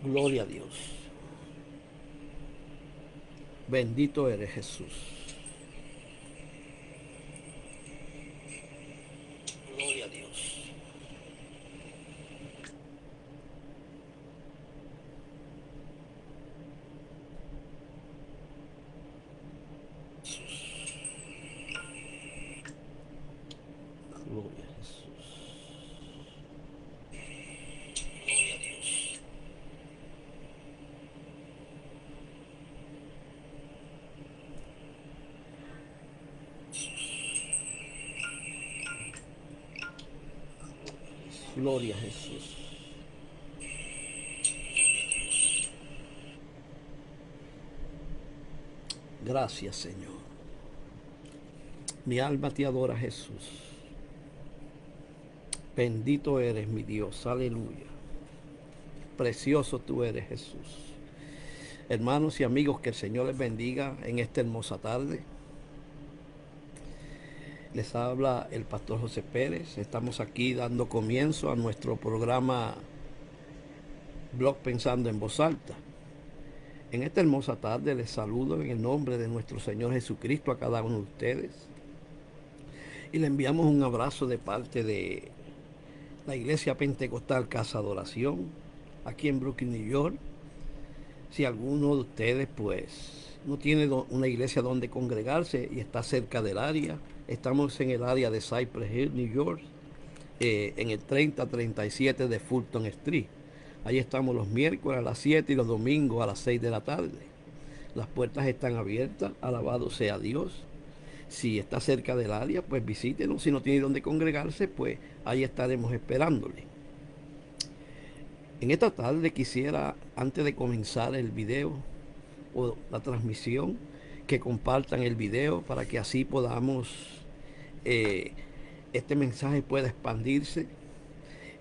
Gloria a Dios. Bendito eres Jesús. Gloria a Dios. Gloria a Jesús. Gloria a Dios. Gloria a Jesús. Gracias, Señor. Mi alma te adora, Jesús. Bendito eres, mi Dios. Aleluya. Precioso tú eres, Jesús. Hermanos y amigos, que el Señor les bendiga en esta hermosa tarde. Les habla el pastor José Pérez. Estamos aquí dando comienzo a nuestro programa Blog Pensando en Voz Alta. En esta hermosa tarde les saludo en el nombre de nuestro Señor Jesucristo a cada uno de ustedes. Y le enviamos un abrazo de parte de la Iglesia Pentecostal Casa de Oración, aquí en Brooklyn, New York. Si alguno de ustedes pues no tiene una iglesia donde congregarse y está cerca del área, estamos en el área de Cypress Hill, New York, en el 3037 de Fulton Street. Ahí estamos los miércoles a las 7 y los domingos a las 6 de la tarde. Las puertas están abiertas, alabado sea Dios. Si está cerca del área, pues visítenos. Si no tiene donde congregarse, pues ahí estaremos esperándole. En esta tarde quisiera, antes de comenzar el video o la transmisión, que compartan el video para que así podamos, este mensaje pueda expandirse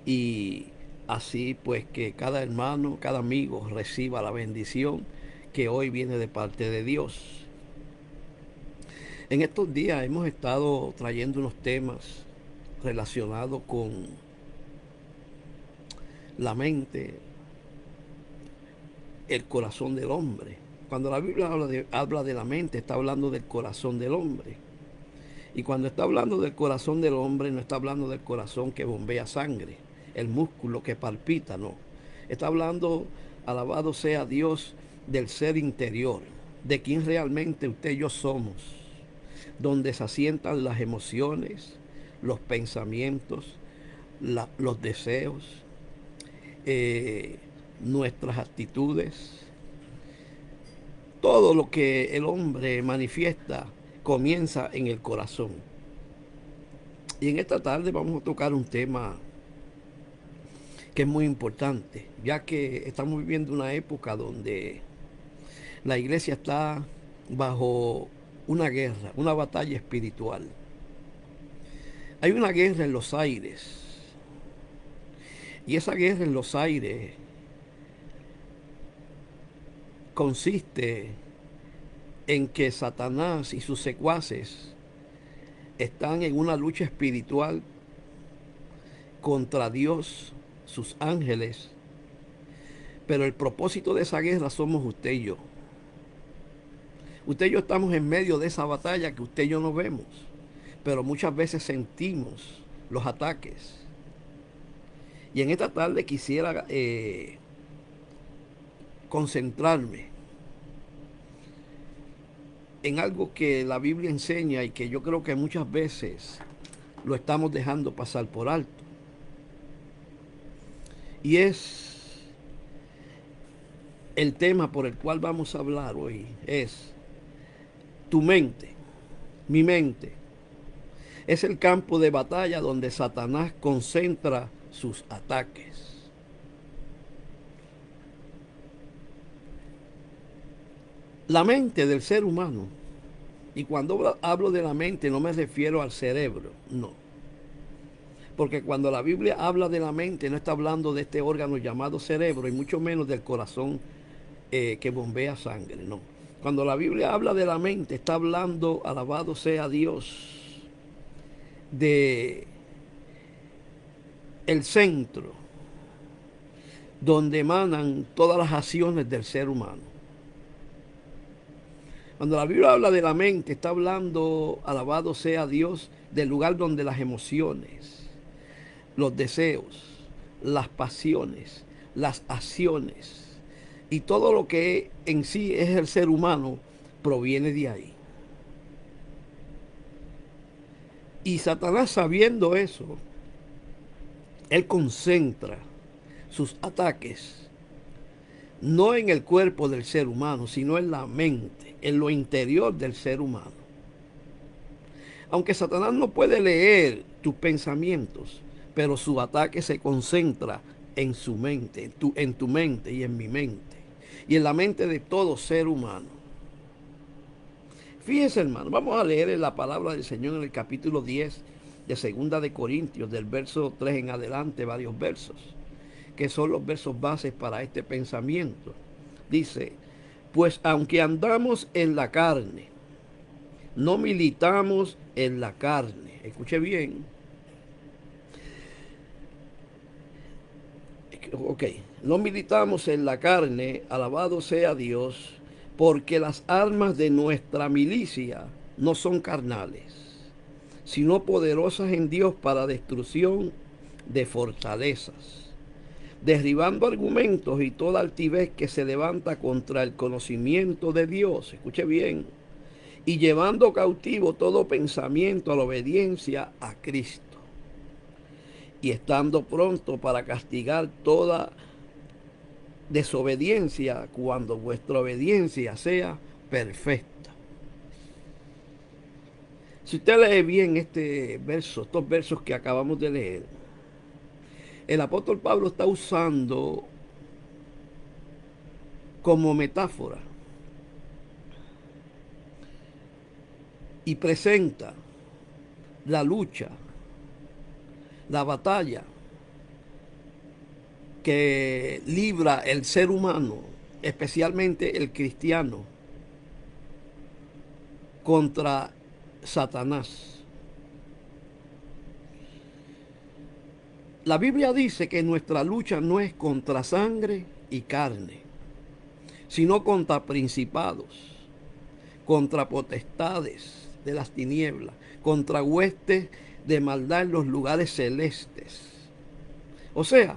y así pues que cada hermano, cada amigo reciba la bendición que hoy viene de parte de Dios. En estos días hemos estado trayendo unos temas relacionados con la mente, el corazón del hombre. Cuando la Biblia habla de la mente, está hablando del corazón del hombre. Y cuando está hablando del corazón del hombre, no está hablando del corazón que bombea sangre, el músculo que palpita, no. Está hablando, alabado sea Dios, del ser interior, de quien realmente usted y yo somos, donde se asientan las emociones, los pensamientos, los deseos, eh, nuestras actitudes, todo lo que el hombre manifiesta comienza en el corazón. Y en esta tarde vamos a tocar un tema que es muy importante, ya que estamos viviendo una época donde la iglesia está bajo una guerra, una batalla espiritual. Hay una guerra en los aires. Y esa guerra en los aires consiste en que Satanás y sus secuaces están en una lucha espiritual contra Dios, sus ángeles, pero el propósito de esa guerra somos usted y yo. Usted y yo estamos en medio de esa batalla que usted y yo no vemos, pero muchas veces sentimos los ataques. Y en esta tarde quisiera concentrarme en algo que la Biblia enseña y que yo creo que muchas veces lo estamos dejando pasar por alto. Y es el tema por el cual vamos a hablar hoy, es tu mente, mi mente. Es el campo de batalla donde Satanás concentra sus ataques. La mente del ser humano, y cuando hablo de la mente no me refiero al cerebro, no. Porque cuando la Biblia habla de la mente no está hablando de este órgano llamado cerebro y mucho menos del corazón que bombea sangre, no. Cuando la Biblia habla de la mente está hablando, alabado sea Dios, de el centro donde emanan todas las acciones del ser humano. Cuando la Biblia habla de la mente, está hablando, alabado sea Dios, del lugar donde las emociones, los deseos, las pasiones, las acciones y todo lo que en sí es el ser humano proviene de ahí. Y Satanás, sabiendo eso, él concentra sus ataques no en el cuerpo del ser humano, sino en la mente, en lo interior del ser humano. Aunque Satanás no puede leer tus pensamientos, pero su ataque se concentra en su mente, en tu mente y en mi mente, y en la mente de todo ser humano. Fíjese, hermano, vamos a leer la palabra del Señor en el capítulo 10 de Segunda de Corintios, del verso 3 en adelante, varios versos, que son los versos bases para este pensamiento. Dice, pues aunque andamos en la carne, no militamos en la carne. Escuche bien. Ok, no militamos en la carne, alabado sea Dios, porque las armas de nuestra milicia no son carnales, sino poderosas en Dios para destrucción de fortalezas, derribando argumentos y toda altivez que se levanta contra el conocimiento de Dios. Escuche bien. Y llevando cautivo todo pensamiento a la obediencia a Cristo. Y estando pronto para castigar toda desobediencia cuando vuestra obediencia sea perfecta. Si usted lee bien este verso, estos versos que acabamos de leer, el apóstol Pablo está usando como metáfora y presenta la lucha, la batalla que libra el ser humano, especialmente el cristiano, contra Satanás. La Biblia dice que nuestra lucha no es contra sangre y carne, sino contra principados, contra potestades de las tinieblas, contra huestes de maldad en los lugares celestes. O sea,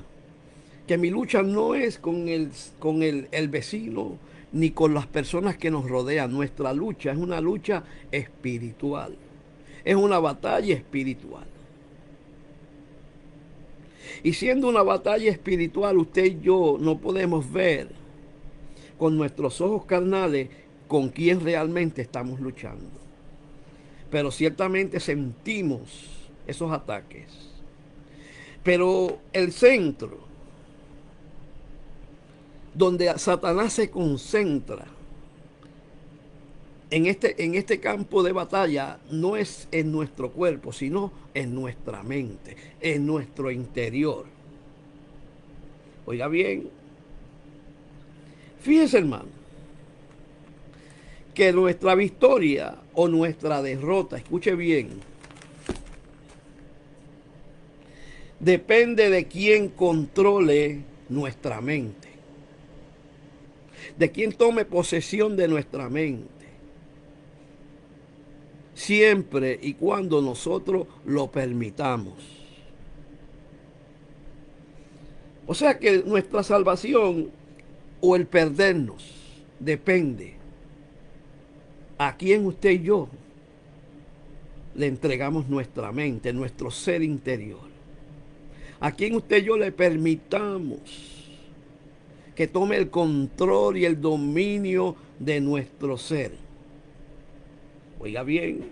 que mi lucha no es con el vecino ni con las personas que nos rodean. Nuestra lucha es una lucha espiritual. Es una batalla espiritual. Y siendo una batalla espiritual, usted y yo no podemos ver con nuestros ojos carnales con quién realmente estamos luchando. Pero ciertamente sentimos esos ataques. Pero el centro donde Satanás se concentra en este campo de batalla no es en nuestro cuerpo, sino en nuestra mente, en nuestro interior. Oiga bien, fíjese, hermano, que nuestra victoria o nuestra derrota, escuche bien, depende de quién controle nuestra mente, de quién tome posesión de nuestra mente, siempre y cuando nosotros lo permitamos. O sea que nuestra salvación o el perdernos depende a quién usted y yo le entregamos nuestra mente, nuestro ser interior. A quién usted y yo le permitamos que tome el control y el dominio de nuestro ser. Oiga bien,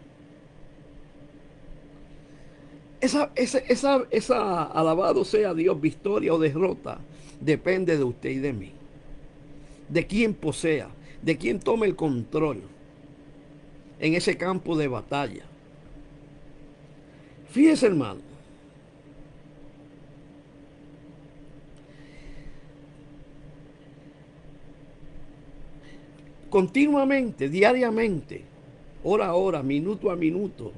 esa alabado sea Dios, victoria o derrota, depende de usted y de mí. De quién posea, de quién tome el control en ese campo de batalla. Fíjese, hermano, continuamente, diariamente, hora a hora, minuto a minuto,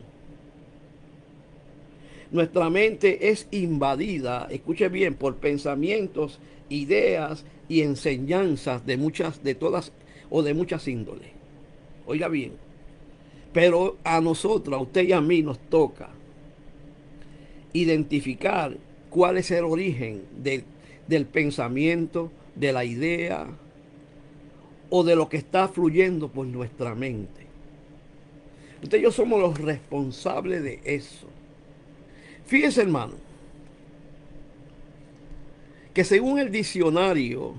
nuestra mente es invadida, escuche bien, por pensamientos, ideas y enseñanzas de todas o de muchas índoles. Oiga bien, pero a nosotros, a usted y a mí nos toca identificar cuál es el origen del pensamiento, de la idea o de lo que está fluyendo por nuestra mente. Usted y yo somos los responsables de eso. Fíjese, hermano, que según el diccionario,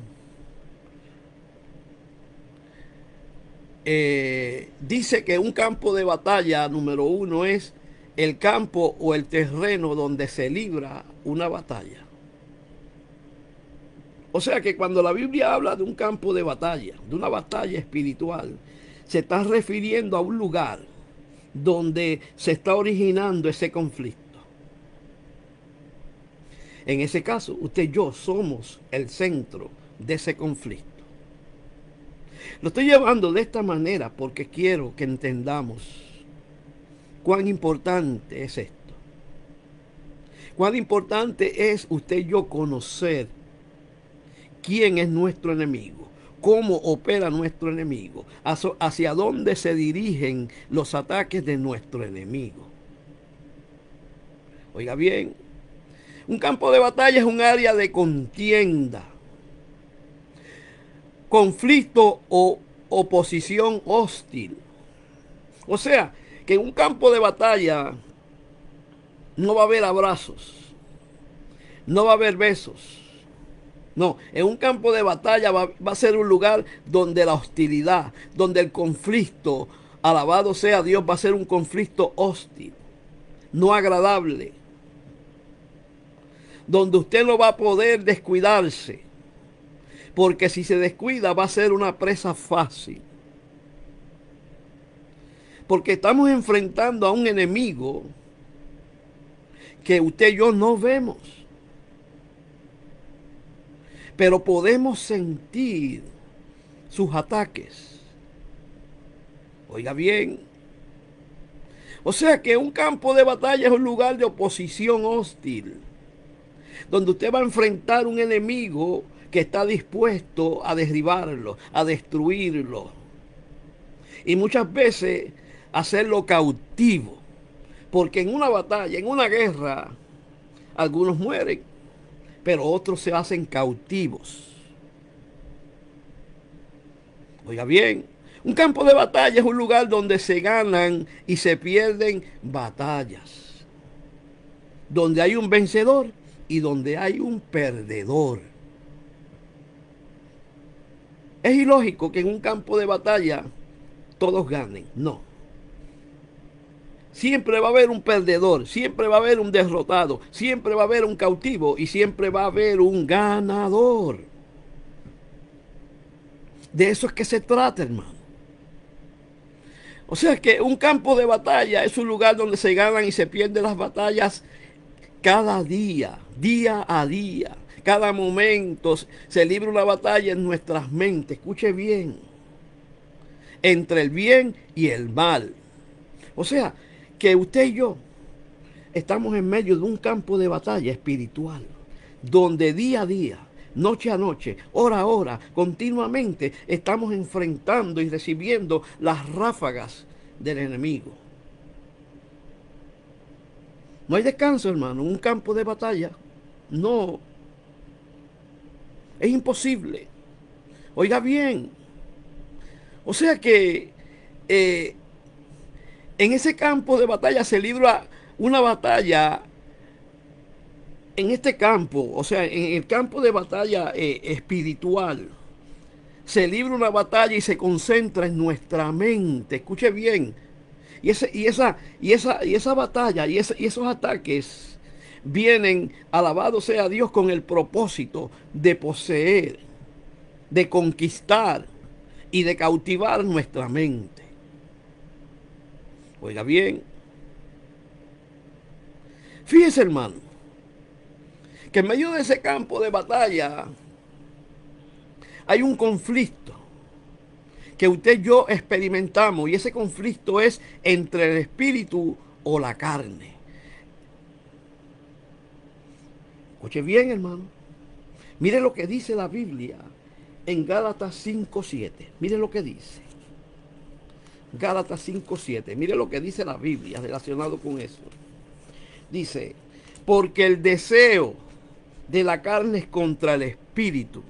dice que un campo de batalla número uno es el campo o el terreno donde se libra una batalla. O sea que cuando la Biblia habla de un campo de batalla, de una batalla espiritual, se está refiriendo a un lugar donde se está originando ese conflicto. En ese caso, usted y yo somos el centro de ese conflicto. Lo estoy llevando de esta manera porque quiero que entendamos cuán importante es esto. Cuán importante es usted y yo conocer quién es nuestro enemigo, cómo opera nuestro enemigo, hacia dónde se dirigen los ataques de nuestro enemigo. Oiga bien, un campo de batalla es un área de contienda, conflicto o oposición hostil. O sea, que en un campo de batalla no va a haber abrazos, no va a haber besos. No, en un campo de batalla va a ser un lugar donde la hostilidad, donde el conflicto, alabado sea Dios, va a ser un conflicto hostil, no agradable, donde usted no va a poder descuidarse, porque si se descuida va a ser una presa fácil. Porque estamos enfrentando a un enemigo que usted y yo no vemos, pero podemos sentir sus ataques. Oiga bien. O sea que un campo de batalla es un lugar de oposición hostil, donde usted va a enfrentar un enemigo que está dispuesto a derribarlo, a destruirlo. Y muchas veces hacerlo cautivo. Porque en una batalla, en una guerra, algunos mueren, pero otros se hacen cautivos. Oiga bien, un campo de batalla es un lugar donde se ganan y se pierden batallas. Donde hay un vencedor y donde hay un perdedor. Es ilógico que en un campo de batalla todos ganen. No. Siempre va a haber un perdedor, siempre va a haber un derrotado, siempre va a haber un cautivo y siempre va a haber un ganador. De eso es que se trata, hermano. O sea que un campo de batalla es un lugar donde se ganan y se pierden las batallas cada día, día a día. Cada momento se libra una batalla en nuestras mentes. Escuche bien. Entre el bien y el mal. O sea, que usted y yo estamos en medio de un campo de batalla espiritual, donde día a día, noche a noche, hora a hora, continuamente estamos enfrentando y recibiendo las ráfagas del enemigo. No hay descanso, hermano, en un campo de batalla. No, es imposible. Oiga bien. O sea que en ese campo de batalla se libra una batalla. En este campo, o sea, en el campo de batalla espiritual, se libra una batalla y se concentra en nuestra mente. Escuche bien. Y esa batalla y esos ataques vienen, alabado sea Dios, con el propósito de poseer, de conquistar y de cautivar nuestra mente. Oiga bien. Fíjese, hermano, que en medio de ese campo de batalla hay un conflicto que usted y yo experimentamos, y ese conflicto es entre el espíritu o la carne. Escuche bien, hermano. Mire lo que dice la Biblia en Gálatas 5:7. Mire lo que dice. Gálatas 5:7. Mire lo que dice la Biblia relacionado con eso. Dice, porque el deseo de la carne es contra el espíritu.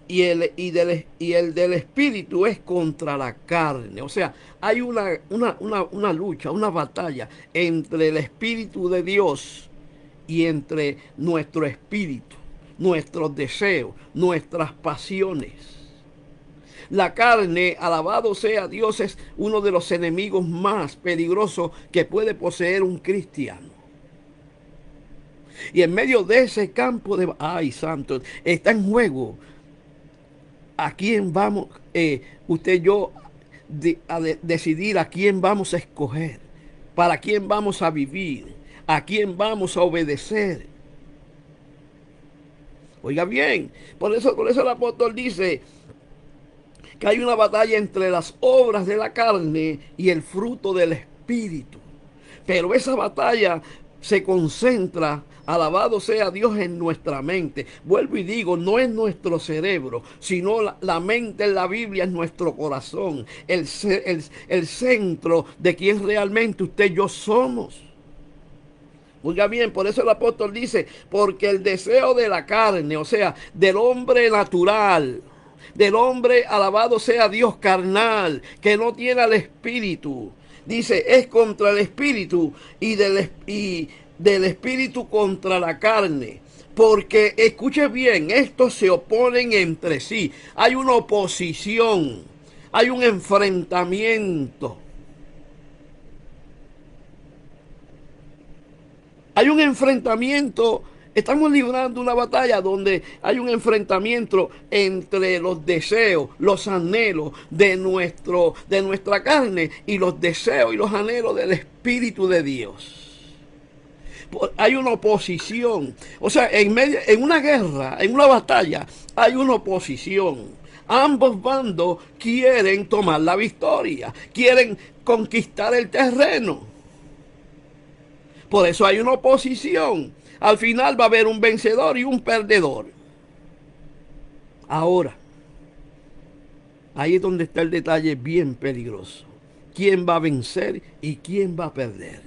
Y el del espíritu es contra la carne. O sea, hay una lucha, una batalla entre el espíritu de Dios y entre nuestro espíritu, nuestros deseos, nuestras pasiones. La carne, alabado sea Dios, es uno de los enemigos más peligrosos que puede poseer un cristiano. Y en medio de ese campo de... ¡Ay, santo! Está en juego a quién vamos, usted y yo, decidir a quién vamos a escoger, para quién vamos a vivir, a quién vamos a obedecer. Oiga bien, por eso el apóstol dice que hay una batalla entre las obras de la carne y el fruto del espíritu. Pero esa batalla se concentra, alabado sea Dios, en nuestra mente. Vuelvo y digo, no es nuestro cerebro, sino la mente en la Biblia es nuestro corazón, el centro de quien realmente usted y yo somos. Oiga bien, por eso el apóstol dice, porque el deseo de la carne, o sea, del hombre natural, del hombre, alabado sea Dios, carnal, que no tiene al espíritu, dice, es contra el espíritu y del espíritu contra la carne. Porque, escuche bien, estos se oponen entre sí. Hay una oposición, hay un enfrentamiento. Hay un enfrentamiento, estamos librando una batalla donde hay un enfrentamiento entre los deseos, los anhelos de nuestra carne y los deseos y los anhelos del Espíritu de Dios. Hay una oposición, o sea, en una guerra, en una batalla, hay una oposición. Ambos bandos quieren tomar la victoria, quieren conquistar el terreno. Por eso hay una oposición. Al final va a haber un vencedor y un perdedor. Ahora, ahí es donde está el detalle bien peligroso. ¿Quién va a vencer y quién va a perder?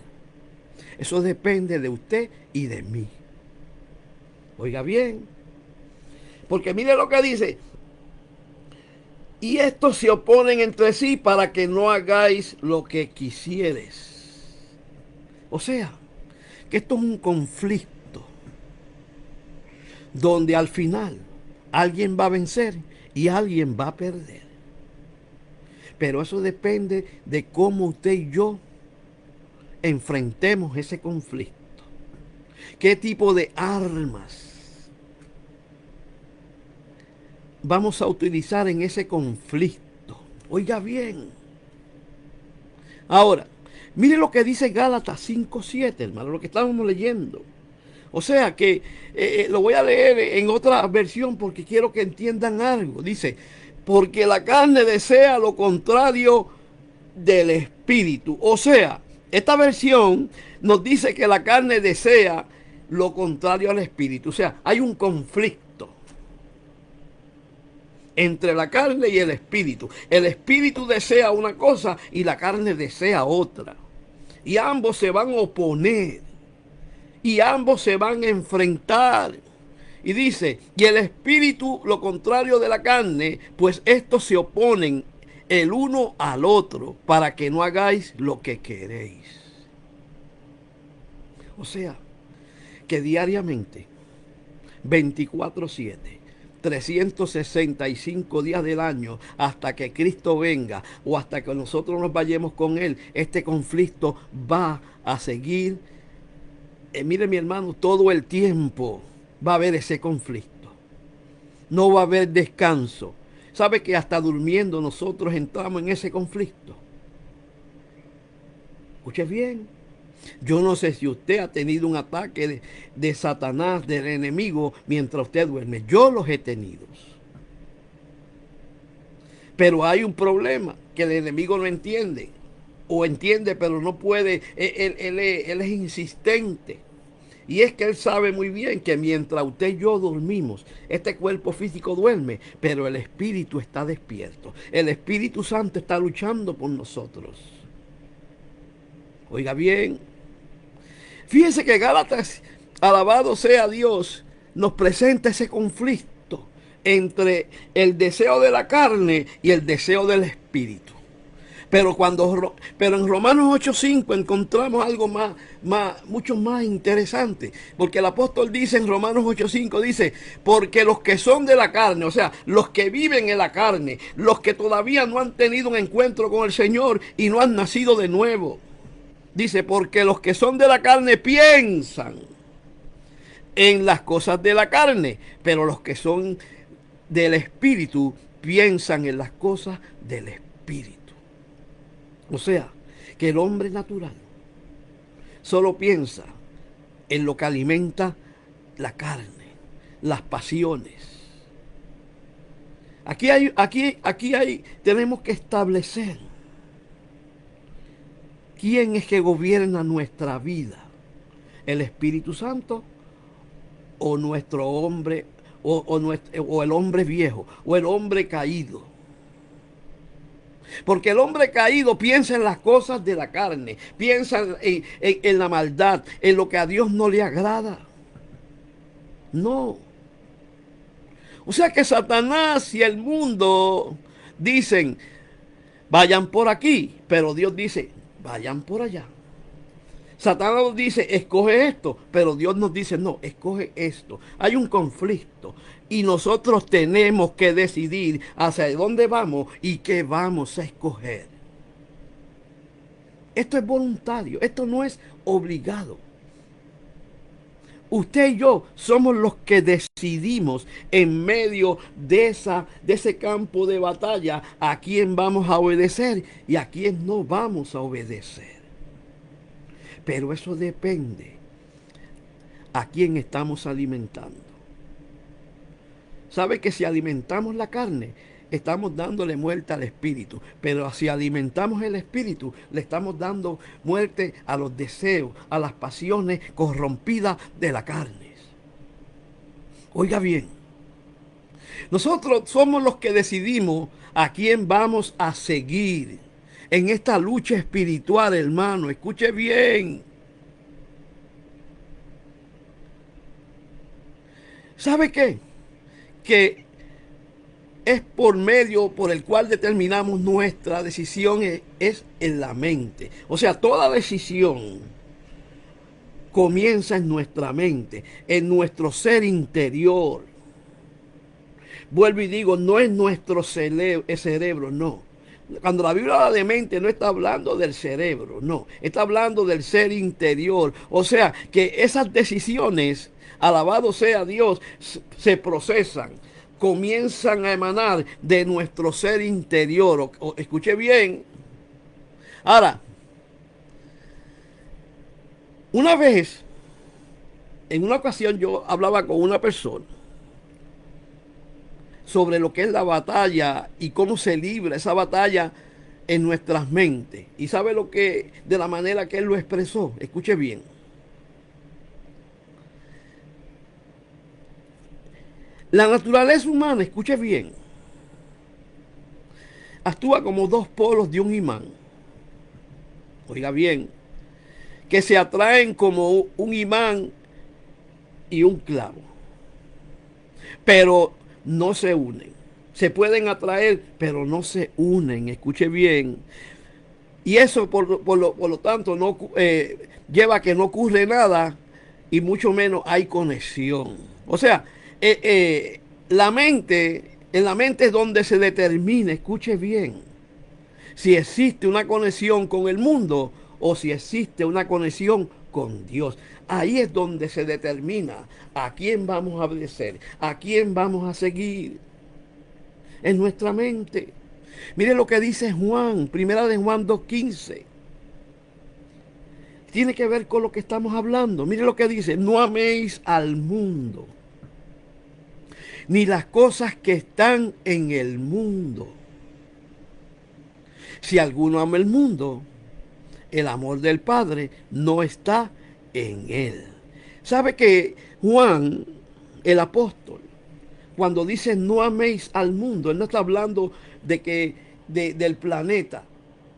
Eso depende de usted y de mí. Oiga bien. Porque mire lo que dice. Y estos se oponen entre sí para que no hagáis lo que quisieres. O sea, que esto es un conflicto donde al final alguien va a vencer y alguien va a perder. Pero eso depende de cómo usted y yo enfrentemos ese conflicto. ¿Qué tipo de armas vamos a utilizar en ese conflicto? Oiga bien. Ahora, mire lo que dice Gálatas 5:7, hermano, lo que estábamos leyendo. O sea que lo voy a leer en otra versión porque quiero que entiendan algo. Dice, porque la carne desea lo contrario del espíritu. O sea, esta versión nos dice que la carne desea lo contrario al espíritu. O sea, hay un conflicto entre la carne y el espíritu. El espíritu desea una cosa y la carne desea otra. Y ambos se van a oponer. Y ambos se van a enfrentar. Y dice, y el espíritu lo contrario de la carne, pues estos se oponen el uno al otro para que no hagáis lo que queréis. O sea, que diariamente, 24/7, 365 días del año, hasta que Cristo venga o hasta que nosotros nos vayamos con Él, este conflicto va a seguir. Mire, mi hermano, todo el tiempo va a haber ese conflicto. No va a haber descanso. ¿Sabe que hasta durmiendo nosotros entramos en ese conflicto? Escuche bien. Yo no sé si usted ha tenido un ataque de Satanás, del enemigo, mientras usted duerme. Yo los he tenido. Pero hay un problema que el enemigo no entiende. O entiende, pero no puede. Él es insistente. Y es que Él sabe muy bien que mientras usted y yo dormimos, este cuerpo físico duerme, pero el Espíritu está despierto. El Espíritu Santo está luchando por nosotros. Oiga bien, fíjese que Gálatas, alabado sea Dios, nos presenta ese conflicto entre el deseo de la carne y el deseo del Espíritu. Pero en Romanos 8:5 encontramos algo mucho más interesante. Porque el apóstol dice en Romanos 8:5, dice, porque los que son de la carne, o sea, los que viven en la carne, los que todavía no han tenido un encuentro con el Señor y no han nacido de nuevo. Dice, porque los que son de la carne piensan en las cosas de la carne, pero los que son del Espíritu piensan en las cosas del Espíritu. O sea, que el hombre natural solo piensa en lo que alimenta la carne, las pasiones. Tenemos que establecer quién es que gobierna nuestra vida, el Espíritu Santo o nuestro hombre, o el hombre viejo, o el hombre caído. Porque el hombre caído piensa en las cosas de la carne, piensa en la maldad, en lo que a Dios no le agrada. No. O sea que Satanás y el mundo dicen, vayan por aquí, pero Dios dice, vayan por allá. Satanás nos dice, escoge esto, pero Dios nos dice, no, escoge esto. Hay un conflicto y nosotros tenemos que decidir hacia dónde vamos y qué vamos a escoger. Esto es voluntario, esto no es obligado. Usted y yo somos los que decidimos en medio de ese campo de batalla a quién vamos a obedecer y a quién no vamos a obedecer. Pero eso depende a quién estamos alimentando. ¿Sabe que si alimentamos la carne, estamos dándole muerte al espíritu? Pero si alimentamos el espíritu, le estamos dando muerte a los deseos, a las pasiones corrompidas de la carne. Oiga bien, nosotros somos los que decidimos a quién vamos a seguir en esta lucha espiritual, hermano. Escuche bien. ¿Sabe qué? Que es por medio por el cual determinamos nuestra decisión es en la mente. O sea, toda decisión comienza en nuestra mente, en nuestro ser interior. Vuelvo y digo, no es nuestro cerebro, no. Cuando la Biblia habla de mente, no está hablando del cerebro, no. Está hablando del ser interior. O sea, que esas decisiones, alabado sea Dios, se procesan, comienzan a emanar de nuestro ser interior. Escuche bien. Ahora, una vez, en una ocasión yo hablaba con una persona sobre lo que es la batalla y cómo se libra esa batalla en nuestras mentes. Y sabe lo que, de la manera que él lo expresó. Escuche bien. La naturaleza humana, escuche bien, actúa como dos polos de un imán. Oiga bien, que se atraen como un imán y un clavo. Pero no se unen. Se pueden atraer, pero no se unen. Escuche bien. Y eso, por lo tanto, no lleva a que no ocurre nada y mucho menos hay conexión. O sea, la mente, en la mente es donde se determina, escuche bien, si existe una conexión con el mundo o si existe una conexión con Dios. Ahí es donde se determina a quién vamos a obedecer, a quién vamos a seguir. En nuestra mente. Mire lo que dice Juan, primera de Juan 2:15. Tiene que ver con lo que estamos hablando. Mire lo que dice, no améis al mundo, ni las cosas que están en el mundo. Si alguno ama el mundo, el amor del Padre no está en él. ¿Sabe que Juan, el apóstol, cuando dice no améis al mundo, él no está hablando de que del planeta,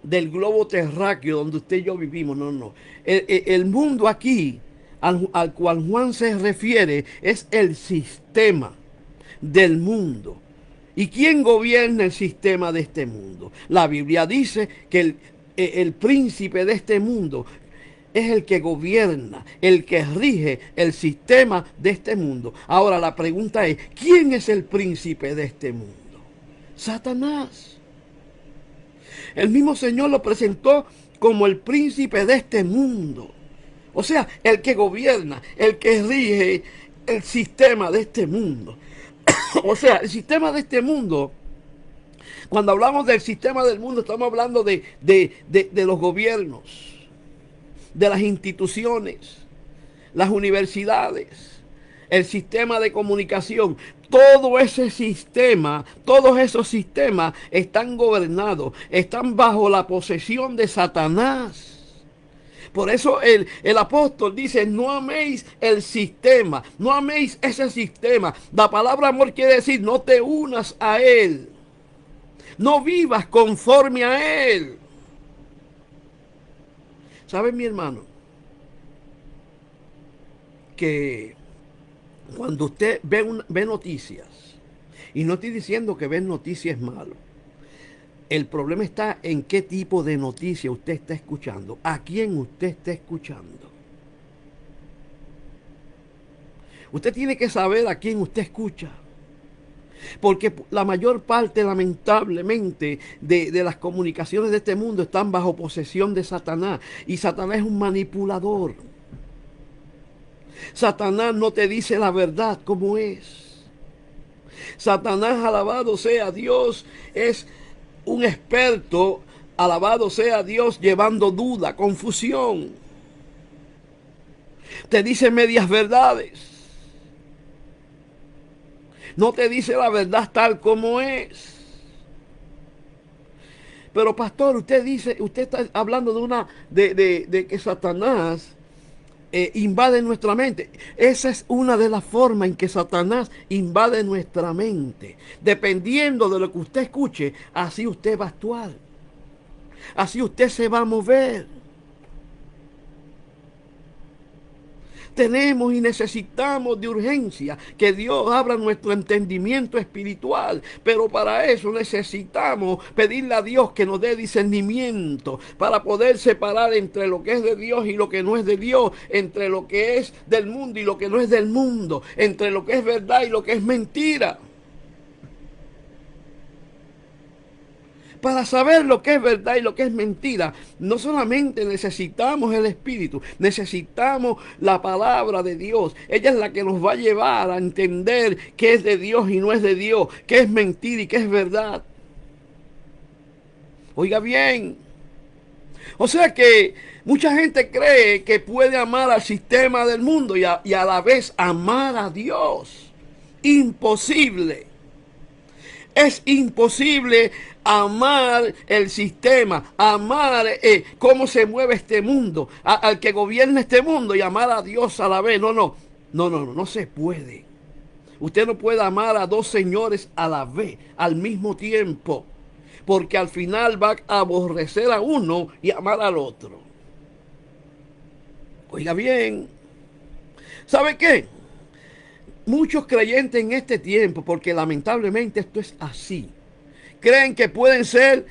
del globo terráqueo donde usted y yo vivimos? No, no. El mundo aquí al cual Juan se refiere es el sistema del mundo. ¿Y quién gobierna el sistema de este mundo? La Biblia dice que el príncipe de este mundo es el que gobierna, el que rige el sistema de este mundo. Ahora la pregunta es, ¿quién es el príncipe de este mundo? Satanás. El mismo Señor lo presentó como el príncipe de este mundo. O sea, el que gobierna, el que rige el sistema de este mundo. O sea, el sistema de este mundo, cuando hablamos del sistema del mundo, estamos hablando de los gobiernos, de las instituciones, las universidades, el sistema de comunicación. Todo ese sistema, todos esos sistemas están gobernados, están bajo la posesión de Satanás. Por eso el apóstol dice, no améis el sistema, no améis ese sistema. La palabra amor quiere decir, no te unas a él, no vivas conforme a él. ¿Sabe, mi hermano? Que cuando usted ve noticias, y no estoy diciendo que ver noticias es malo, el problema está en qué tipo de noticia usted está escuchando, a quién usted está escuchando. Usted tiene que saber a quién usted escucha. Porque la mayor parte, lamentablemente, de las comunicaciones de este mundo están bajo posesión de Satanás. Y Satanás es un manipulador. Satanás no te dice la verdad como es. Satanás, alabado sea Dios, es un experto, alabado sea Dios, llevando duda, confusión. Te dice medias verdades. No te dice la verdad tal como es. Pero pastor, usted está hablando de que Satanás invade nuestra mente. Esa es una de las formas en que Satanás invade nuestra mente. Dependiendo de lo que usted escuche, así usted va a actuar. Así usted se va a mover. Tenemos y necesitamos de urgencia que Dios abra nuestro entendimiento espiritual. Pero para eso necesitamos pedirle a Dios que nos dé discernimiento para poder separar entre lo que es de Dios y lo que no es de Dios, entre lo que es del mundo y lo que no es del mundo, entre lo que es verdad y lo que es mentira. Para saber lo que es verdad y lo que es mentira, no solamente necesitamos el Espíritu, necesitamos la palabra de Dios. Ella es la que nos va a llevar a entender qué es de Dios y no es de Dios, qué es mentira y qué es verdad. Oiga bien. O sea que mucha gente cree que puede amar al sistema del mundo y a la vez amar a Dios. Imposible. Es imposible amar el sistema, amar cómo se mueve este mundo, al que gobierna este mundo y amar a Dios a la vez. No se puede. Usted no puede amar a dos señores a la vez, al mismo tiempo, porque al final va a aborrecer a uno y amar al otro. Oiga bien, ¿sabe qué? Muchos creyentes en este tiempo, porque lamentablemente esto es así, creen que pueden ser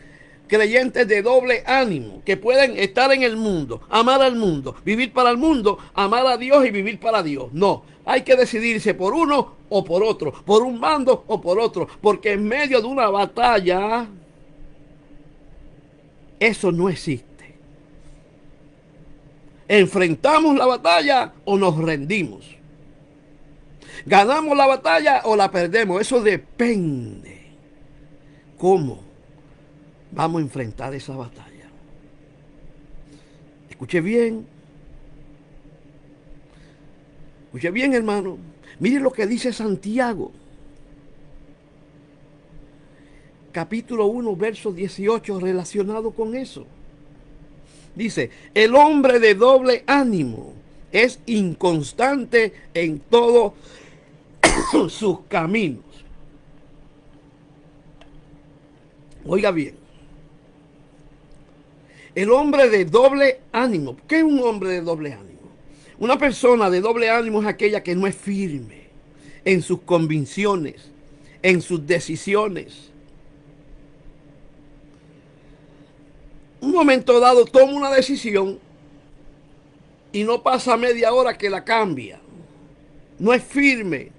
creyentes de doble ánimo, que pueden estar en el mundo, amar al mundo, vivir para el mundo, amar a Dios y vivir para Dios. No, hay que decidirse por uno o por otro, por un bando o por otro, porque en medio de una batalla, eso no existe. Enfrentamos la batalla o nos rendimos. ¿Ganamos la batalla o la perdemos? Eso depende. ¿Cómo vamos a enfrentar esa batalla? Escuche bien. Escuche bien, hermano. Mire lo que dice Santiago. Capítulo 1, verso 18, relacionado con eso. Dice, el hombre de doble ánimo es inconstante en todos sus caminos. Oiga bien, el hombre de doble ánimo. ¿Qué es un hombre de doble ánimo? Una persona de doble ánimo es aquella que no es firme en sus convicciones, en sus decisiones. Un momento dado toma una decisión y no pasa media hora que la cambia. No es firme.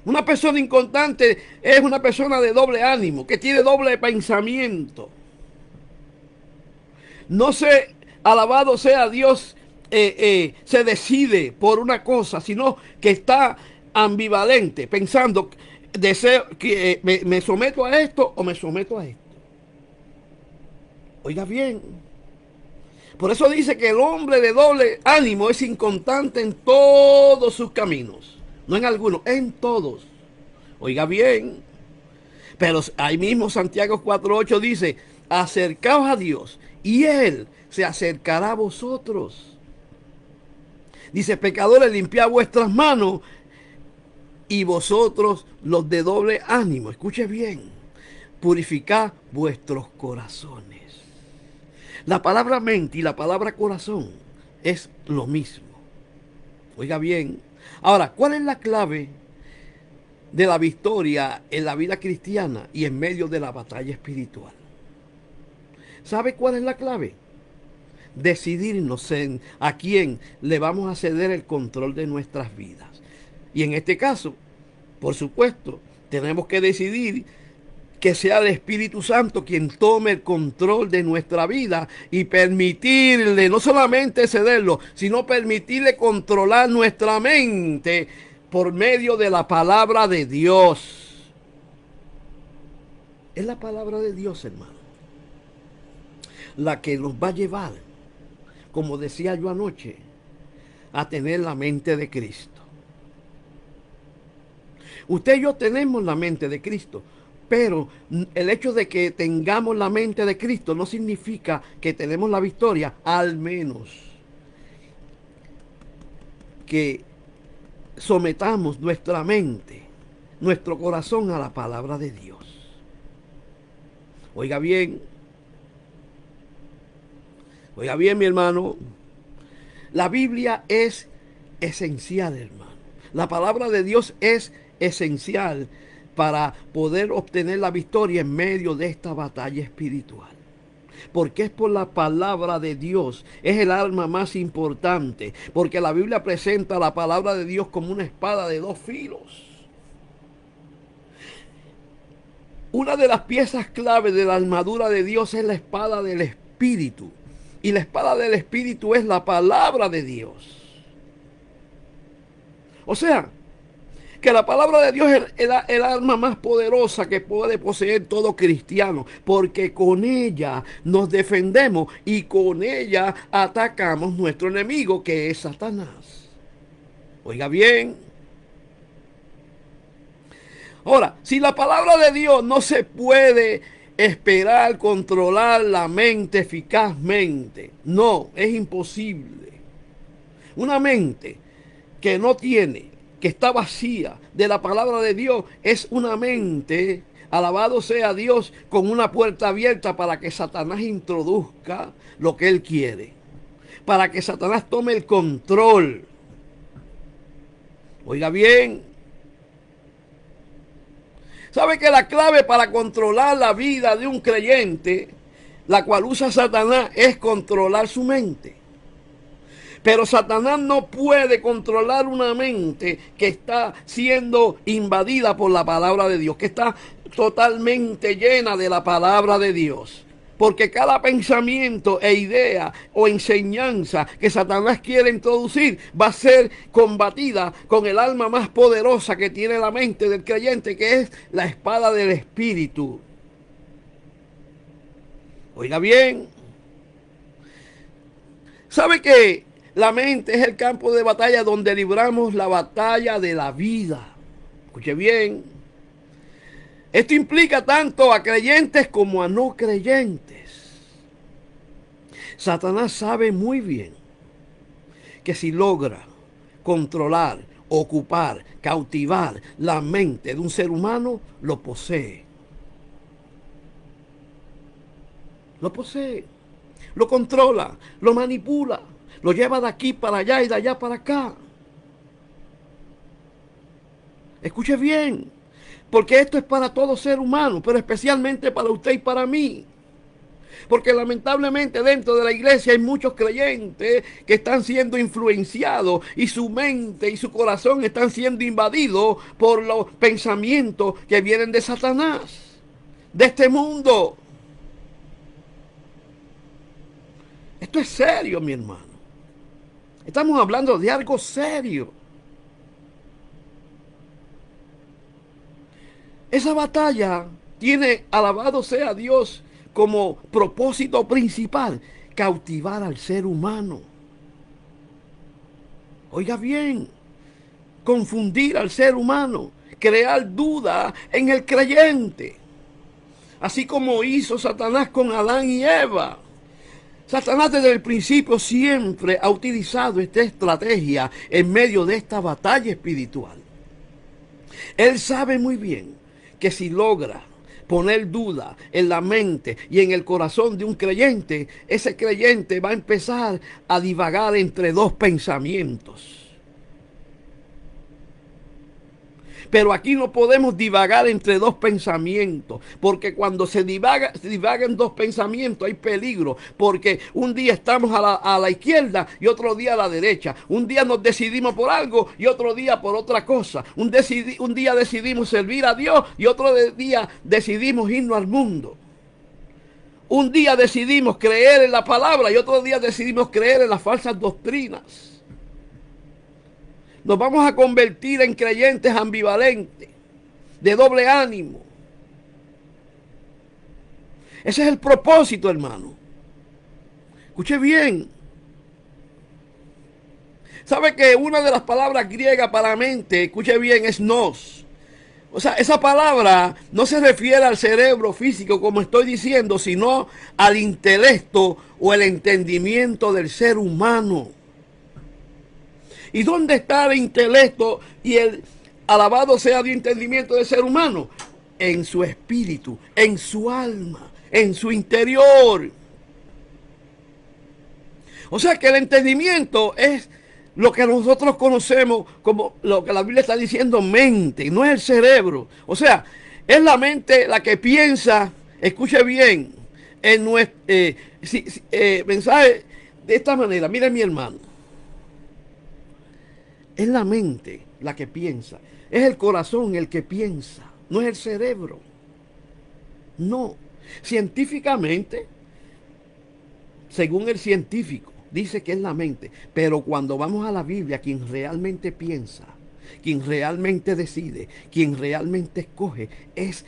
Una persona inconstante es una persona de doble ánimo, que tiene doble pensamiento. No se, alabado sea Dios, se decide por una cosa, sino que está ambivalente, pensando, deseo que me someto a esto o me someto a esto. Oiga bien. Por eso dice que el hombre de doble ánimo es inconstante en todos sus caminos. No en algunos, en todos. Oiga bien. Pero ahí mismo Santiago 4:8 dice, acercaos a Dios y Él se acercará a vosotros. Dice, pecadores, limpiad vuestras manos y vosotros los de doble ánimo. Escuche bien, purificad vuestros corazones. La palabra mente y la palabra corazón es lo mismo. Oiga bien. Ahora, ¿cuál es la clave de la victoria en la vida cristiana y en medio de la batalla espiritual? ¿Sabe cuál es la clave? Decidirnos en a quién le vamos a ceder el control de nuestras vidas. Y en este caso, por supuesto, tenemos que decidir que sea el Espíritu Santo quien tome el control de nuestra vida y permitirle, no solamente cederlo, sino permitirle controlar nuestra mente por medio de la palabra de Dios. Es la palabra de Dios, hermano, la que nos va a llevar, como decía yo anoche, a tener la mente de Cristo. Usted y yo tenemos la mente de Cristo, pero el hecho de que tengamos la mente de Cristo no significa que tenemos la victoria, al menos que sometamos nuestra mente, nuestro corazón a la palabra de Dios. Oiga bien, mi hermano, la Biblia es esencial, hermano. La palabra de Dios es esencial para poder obtener la victoria en medio de esta batalla espiritual. Porque es por la palabra de Dios, es el arma más importante, porque la Biblia presenta la palabra de Dios como una espada de dos filos. Una de las piezas clave de la armadura de Dios es la espada del Espíritu, y la espada del Espíritu es la palabra de Dios. O sea, que la palabra de Dios es el arma más poderosa que puede poseer todo cristiano, porque con ella nos defendemos y con ella atacamos nuestro enemigo, que es Satanás. Oiga bien. Ahora, si la palabra de Dios no se puede esperar controlar la mente eficazmente, no, es imposible. Una mente que no tiene, que está vacía de la palabra de Dios, es una mente, alabado sea Dios, con una puerta abierta para que Satanás introduzca lo que él quiere, para que Satanás tome el control. Oiga bien, ¿sabe que la clave para controlar la vida de un creyente, la cual usa Satanás, es controlar su mente? Pero Satanás no puede controlar una mente que está siendo invadida por la palabra de Dios, que está totalmente llena de la palabra de Dios. Porque cada pensamiento e idea o enseñanza que Satanás quiere introducir va a ser combatida con el arma más poderosa que tiene la mente del creyente, que es la espada del Espíritu. Oiga bien, ¿sabe qué? La mente es el campo de batalla donde libramos la batalla de la vida. Escuche bien. Esto implica tanto a creyentes como a no creyentes. Satanás sabe muy bien que si logra controlar, ocupar, cautivar la mente de un ser humano, lo posee. Lo posee, lo controla, lo manipula, lo lleva de aquí para allá y de allá para acá. Escuche bien, porque esto es para todo ser humano, pero especialmente para usted y para mí. Porque lamentablemente dentro de la iglesia hay muchos creyentes que están siendo influenciados y su mente y su corazón están siendo invadidos por los pensamientos que vienen de Satanás, de este mundo. Esto es serio, mi hermano. Estamos hablando de algo serio. Esa batalla tiene, alabado sea Dios, como propósito principal, cautivar al ser humano. Oiga bien, confundir al ser humano, crear duda en el creyente. Así como hizo Satanás con Adán y Eva. Satanás desde el principio siempre ha utilizado esta estrategia en medio de esta batalla espiritual. Él sabe muy bien que si logra poner duda en la mente y en el corazón de un creyente, ese creyente va a empezar a divagar entre dos pensamientos. Pero aquí no podemos divagar entre dos pensamientos, porque cuando se divaga en dos pensamientos hay peligro, porque un día estamos a la izquierda y otro día a la derecha. Un día nos decidimos por algo y otro día por otra cosa. Un día decidimos servir a Dios y otro día decidimos irnos al mundo. Un día decidimos creer en la palabra y otro día decidimos creer en las falsas doctrinas. Nos vamos a convertir en creyentes ambivalentes, de doble ánimo. Ese es el propósito, hermano. Escuche bien. ¿Sabe que una de las palabras griegas para mente, escuche bien, es nous? O sea, esa palabra no se refiere al cerebro físico, como estoy diciendo, sino al intelecto o el entendimiento del ser humano. ¿Y dónde está el intelecto y el alabado sea Dios entendimiento del ser humano? En su espíritu, en su alma, en su interior. O sea que el entendimiento es lo que nosotros conocemos como lo que la Biblia está diciendo mente, no es el cerebro. O sea, es la mente la que piensa, escuche bien, en nuestro mensaje de esta manera. Mire mi hermano. Es la mente la que piensa. Es el corazón el que piensa. No es el cerebro. No. Científicamente, según el científico, dice que es la mente. Pero cuando vamos a la Biblia, quien realmente piensa, quien realmente decide, quien realmente escoge, es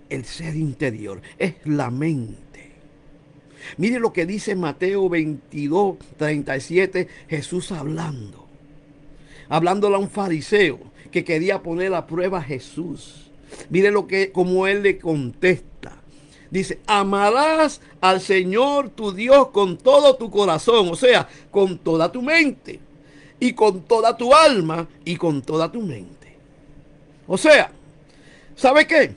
el ser interior. Es la mente. Mire lo que dice Mateo 22, 37, Jesús hablándole a un fariseo que quería poner a prueba a Jesús. Mire como él le contesta. Dice, amarás al Señor tu Dios con todo tu corazón, o sea, con toda tu mente, y con toda tu alma, y con toda tu mente. O sea, ¿sabe qué?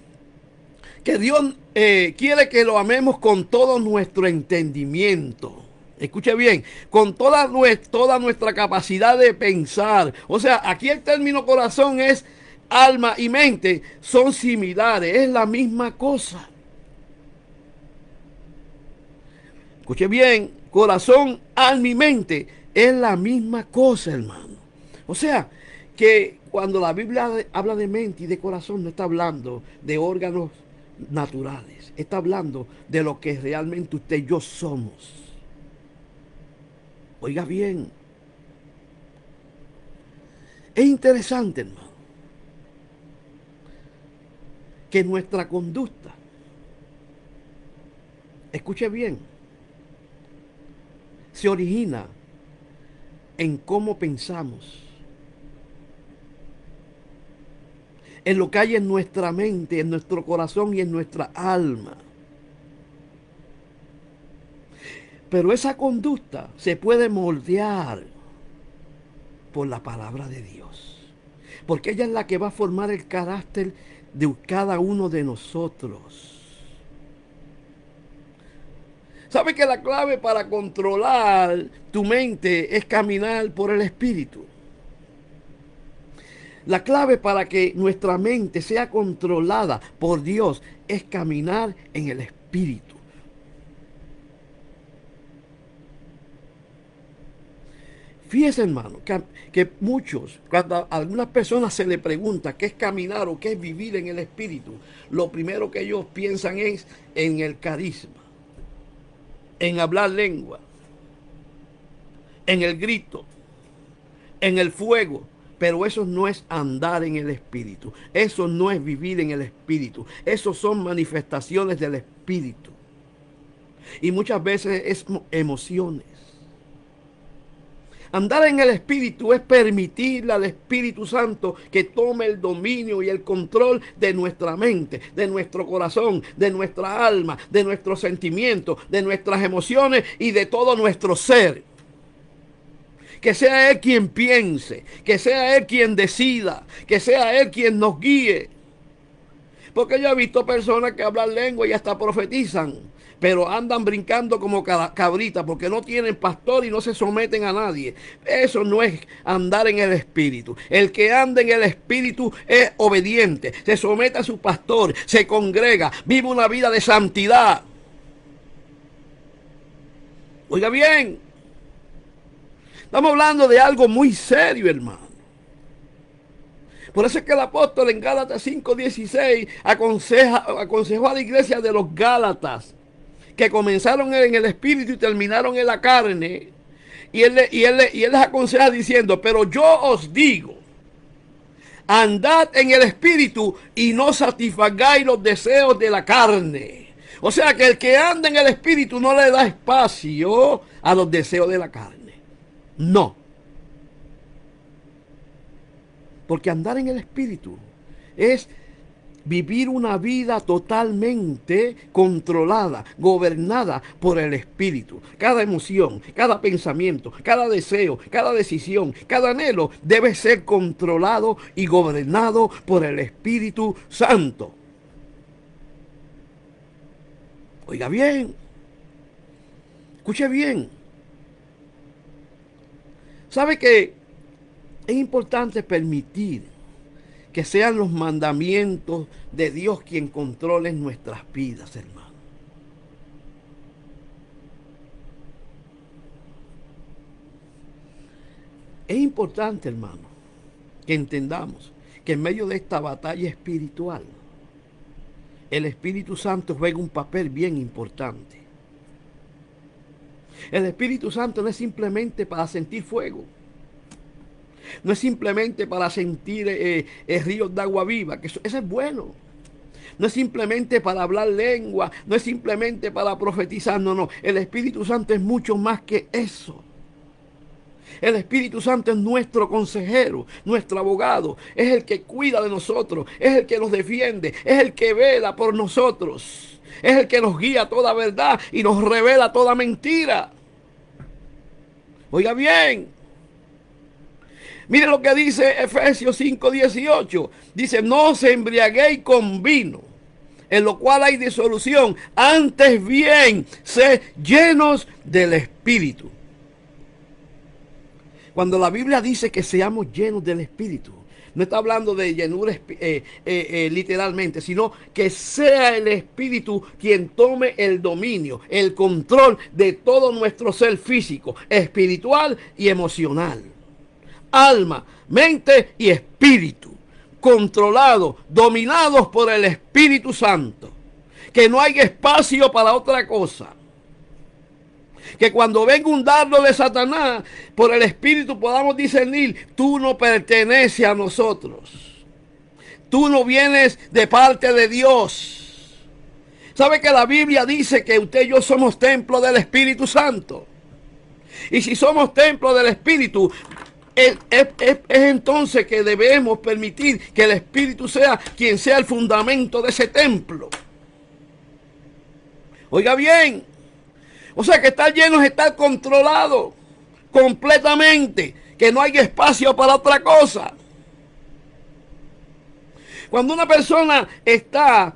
Que Dios quiere que lo amemos con todo nuestro entendimiento. Escuche bien, con toda nuestra capacidad de pensar. O sea, aquí el término corazón es alma y mente. Son similares, es la misma cosa. Escuche bien, corazón, alma y mente es la misma cosa, hermano. O sea, que cuando la Biblia habla de mente y de corazón, no está hablando de órganos naturales. Está hablando de lo que realmente usted y yo somos. Oiga bien, es interesante, hermano, que nuestra conducta, escuche bien, se origina en cómo pensamos, en lo que hay en nuestra mente, en nuestro corazón y en nuestra alma. Pero esa conducta se puede moldear por la palabra de Dios. Porque ella es la que va a formar el carácter de cada uno de nosotros. ¿Sabe que la clave para controlar tu mente es caminar por el Espíritu? La clave para que nuestra mente sea controlada por Dios es caminar en el Espíritu. Fíjese, hermano, que muchos, cuando a algunas personas se le pregunta qué es caminar o qué es vivir en el Espíritu, lo primero que ellos piensan es en el carisma, en hablar lengua, en el grito, en el fuego. Pero eso no es andar en el Espíritu. Eso no es vivir en el Espíritu. Eso son manifestaciones del Espíritu. Y muchas veces es emociones. Andar en el Espíritu es permitirle al Espíritu Santo que tome el dominio y el control de nuestra mente, de nuestro corazón, de nuestra alma, de nuestros sentimientos, de nuestras emociones y de todo nuestro ser. Que sea Él quien piense, que sea Él quien decida, que sea Él quien nos guíe. Porque yo he visto personas que hablan lengua y hasta profetizan, pero andan brincando como cabrita porque no tienen pastor y no se someten a nadie. Eso no es andar en el Espíritu. El que anda en el Espíritu es obediente, se somete a su pastor, se congrega, vive una vida de santidad. Oiga bien, estamos hablando de algo muy serio, hermano. Por eso es que el apóstol en Gálatas 5:16 aconsejó a la iglesia de los Gálatas, que comenzaron en el Espíritu y terminaron en la carne. Y él les aconseja diciendo: pero yo os digo, andad en el Espíritu y no satisfagáis los deseos de la carne. O sea que el que anda en el Espíritu no le da espacio a los deseos de la carne. No. Porque andar en el Espíritu es vivir una vida totalmente controlada, gobernada por el Espíritu. Cada emoción, cada pensamiento, cada deseo, cada decisión, cada anhelo debe ser controlado y gobernado por el Espíritu Santo. Oiga bien, escuche bien. ¿Sabe que es importante permitir que sean los mandamientos de Dios quien controlen nuestras vidas, hermano? Es importante, hermano, que entendamos que en medio de esta batalla espiritual, el Espíritu Santo juega un papel bien importante. El Espíritu Santo no es simplemente para sentir fuego. No es simplemente para sentir ríos de agua viva, que eso es bueno. No es simplemente para hablar lengua, no es simplemente para profetizar, no. El Espíritu Santo es mucho más que eso. El Espíritu Santo es nuestro consejero, nuestro abogado, es el que cuida de nosotros, es el que nos defiende, es el que vela por nosotros, es el que nos guía a toda verdad y nos revela toda mentira. Oiga bien. Mire lo que dice Efesios 5:18. Dice: no os embriaguéis con vino, en lo cual hay disolución. Antes bien, sed llenos del Espíritu. Cuando la Biblia dice que seamos llenos del Espíritu, no está hablando de llenura literalmente, sino que sea el Espíritu quien tome el dominio, el control de todo nuestro ser físico, espiritual y emocional. Alma, mente y espíritu, controlados, dominados por el Espíritu Santo. Que no hay espacio para otra cosa. Que cuando venga un dardo de Satanás, por el Espíritu podamos discernir: tú no perteneces a nosotros. Tú no vienes de parte de Dios. ¿Sabe que la Biblia dice que usted y yo somos templo del Espíritu Santo? Y si somos templo del Espíritu, es entonces que debemos permitir que el Espíritu sea quien sea el fundamento de ese templo. Oiga bien. O sea que estar lleno es estar controlado completamente. que no hay espacio para otra cosa. Cuando una persona está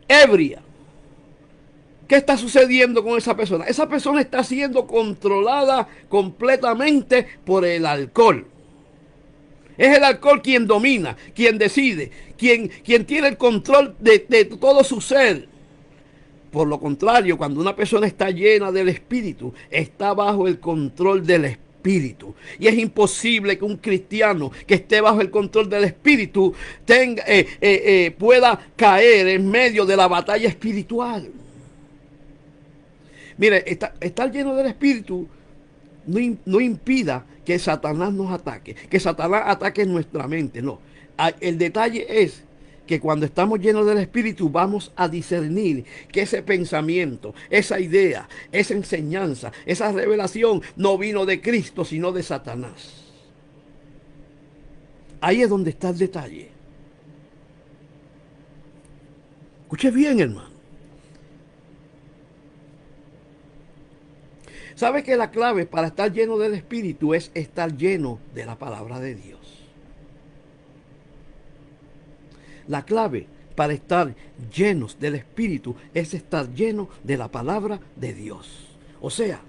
ebria, ¿qué está sucediendo con esa persona? Esa persona está siendo controlada completamente por el alcohol. Es el alcohol quien domina, quien decide, quien tiene el control de todo su ser. Por lo contrario, cuando una persona está llena del Espíritu, está bajo el control del Espíritu. Y es imposible que un cristiano que esté bajo el control del Espíritu pueda caer en medio de la batalla espiritual. Mire, estar lleno del Espíritu no impida que Satanás nos ataque, que Satanás ataque nuestra mente, no. El detalle es que cuando estamos llenos del Espíritu vamos a discernir que ese pensamiento, esa idea, esa enseñanza, esa revelación no vino de Cristo, sino de Satanás. Ahí es donde está el detalle. Escuche bien, hermano. ¿Sabe que la clave para estar lleno del Espíritu es estar lleno de la palabra de Dios? La clave para estar llenos del Espíritu es estar lleno de la palabra de Dios. O sea,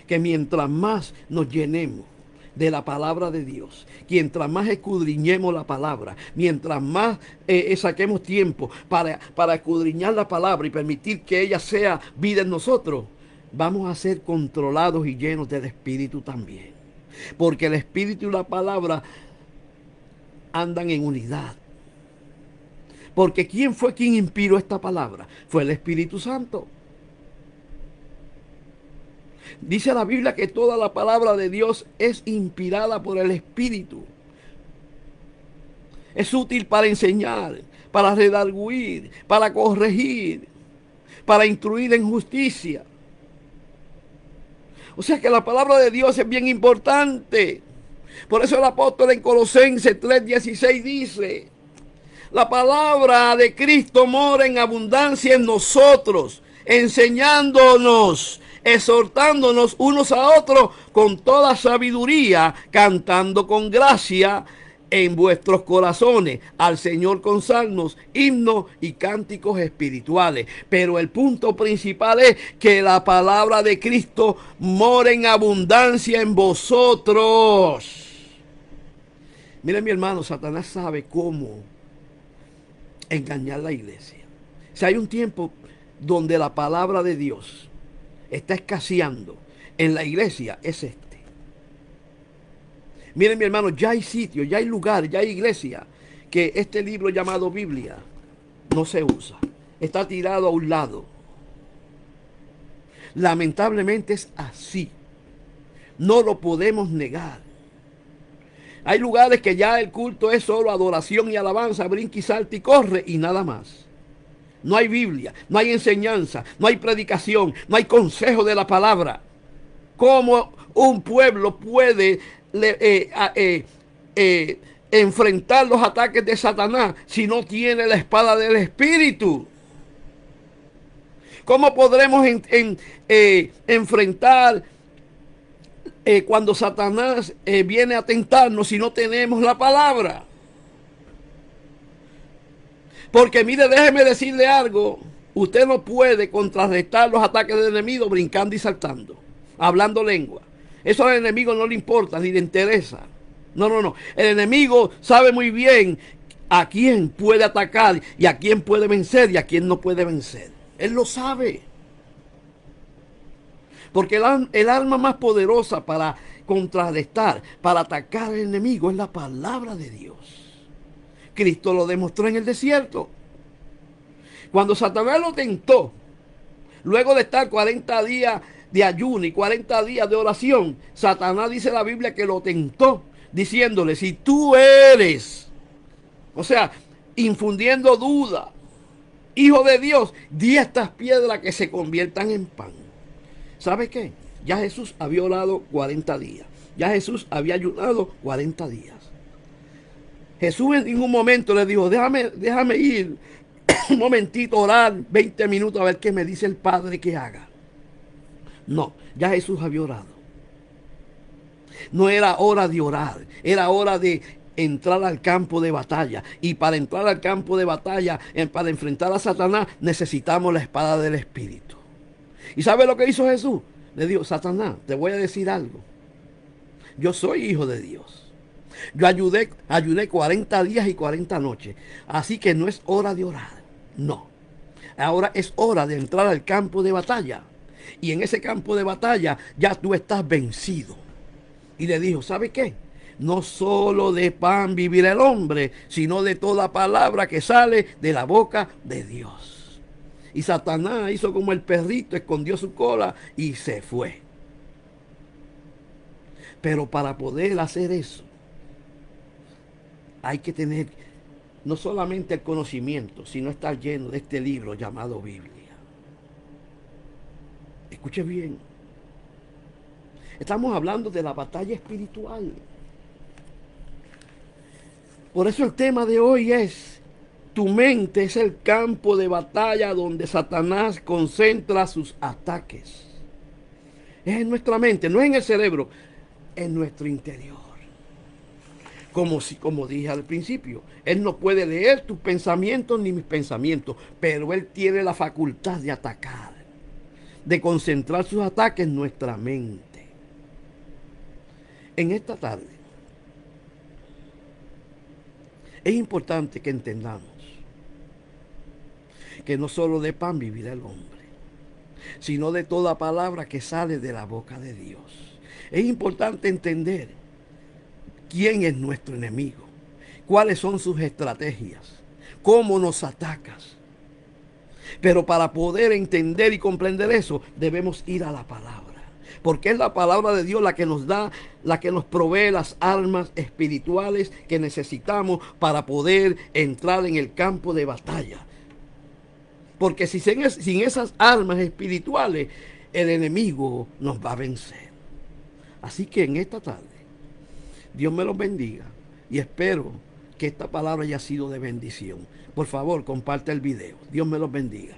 que mientras más nos llenemos de la palabra de Dios, mientras más escudriñemos la palabra, mientras más saquemos tiempo para escudriñar la palabra y permitir que ella sea vida en nosotros, vamos a ser controlados y llenos del Espíritu también. Porque el Espíritu y la palabra andan en unidad. Porque ¿quién fue quien inspiró esta palabra? Fue el Espíritu Santo. Dice la Biblia que toda la palabra de Dios es inspirada por el Espíritu. Es útil para enseñar, para redarguir, para corregir, para instruir en justicia. O sea que la palabra de Dios es bien importante. Por eso el apóstol en Colosenses 3:16 dice: la palabra de Cristo mora en abundancia en nosotros, enseñándonos, exhortándonos unos a otros con toda sabiduría, cantando con gracia en vuestros corazones al Señor con salmos, himnos y cánticos espirituales. Pero el punto principal es que la palabra de Cristo mora en abundancia en vosotros. Miren, mi hermano, Satanás sabe cómo engañar la iglesia. Si hay un tiempo donde la palabra de Dios está escaseando en la iglesia, es este. Miren, mi hermano, ya hay sitios, ya hay lugares, ya hay iglesias que este libro llamado Biblia no se usa. Está tirado a un lado. Lamentablemente es así. No lo podemos negar. Hay lugares que ya el culto es solo adoración y alabanza, brinca y salta y corre y nada más. No hay Biblia, no hay enseñanza, no hay predicación, no hay consejo de la palabra. ¿Cómo un pueblo puede enfrentar los ataques de Satanás si no tiene la espada del Espíritu? ¿Cómo podremos enfrentar cuando Satanás viene a tentarnos si no tenemos la palabra? Porque mire, déjeme decirle algo. Usted no puede contrarrestar los ataques del enemigo brincando y saltando, hablando lengua. Eso al enemigo no le importa ni le interesa. No, no, no. El enemigo sabe muy bien a quién puede atacar y a quién puede vencer y a quién no puede vencer. Él lo sabe. Porque el arma más poderosa para contrarrestar, para atacar al enemigo es la palabra de Dios. Cristo lo demostró en el desierto. Cuando Satanás lo tentó, luego de estar 40 días de ayuno y 40 días de oración, Satanás, dice la Biblia, que lo tentó, diciéndole: si tú eres, o sea, infundiendo duda, hijo de Dios, di a estas piedras que se conviertan en pan. ¿Sabe qué? Ya Jesús había orado 40 días. Ya Jesús había ayunado 40 días. Jesús en ningún momento le dijo: déjame ir un momentito, orar 20 minutos a ver qué me dice el Padre que haga. No, ya Jesús había orado. No era hora de orar, era hora de entrar al campo de batalla. Y para entrar al campo de batalla, para enfrentar a Satanás, necesitamos la espada del Espíritu. ¿Y sabe lo que hizo Jesús? Le dijo: Satanás, te voy a decir algo. Yo soy hijo de Dios. Yo ayuné 40 días y 40 noches. Así que no es hora de orar. No. Ahora es hora de entrar al campo de batalla. Y en ese campo de batalla ya tú estás vencido. Y le dijo: ¿sabe qué? No solo de pan vivirá el hombre, sino de toda palabra que sale de la boca de Dios. Y Satanás hizo como el perrito, escondió su cola y se fue. Pero para poder hacer eso, hay que tener no solamente el conocimiento, sino estar lleno de este libro llamado Biblia. Escuche bien. Estamos hablando de la batalla espiritual. Por eso el tema de hoy es: tu mente es el campo de batalla donde Satanás concentra sus ataques. Es en nuestra mente, no es en el cerebro, en nuestro interior. Como dije al principio, Él no puede leer tus pensamientos ni mis pensamientos, pero Él tiene la facultad de atacar, de concentrar sus ataques en nuestra mente. En esta tarde, es importante que entendamos que no solo de pan vivirá el hombre, sino de toda palabra que sale de la boca de Dios. Es importante entender quién es nuestro enemigo, cuáles son sus estrategias, cómo nos atacas. Pero para poder entender y comprender eso, debemos ir a la palabra. Porque es la palabra de Dios la que nos da, la que nos provee las armas espirituales que necesitamos para poder entrar en el campo de batalla. Porque sin esas armas espirituales, el enemigo nos va a vencer. Así que en esta tarde, Dios me los bendiga y espero que esta palabra haya sido de bendición. Por favor, comparte el video. Dios me los bendiga.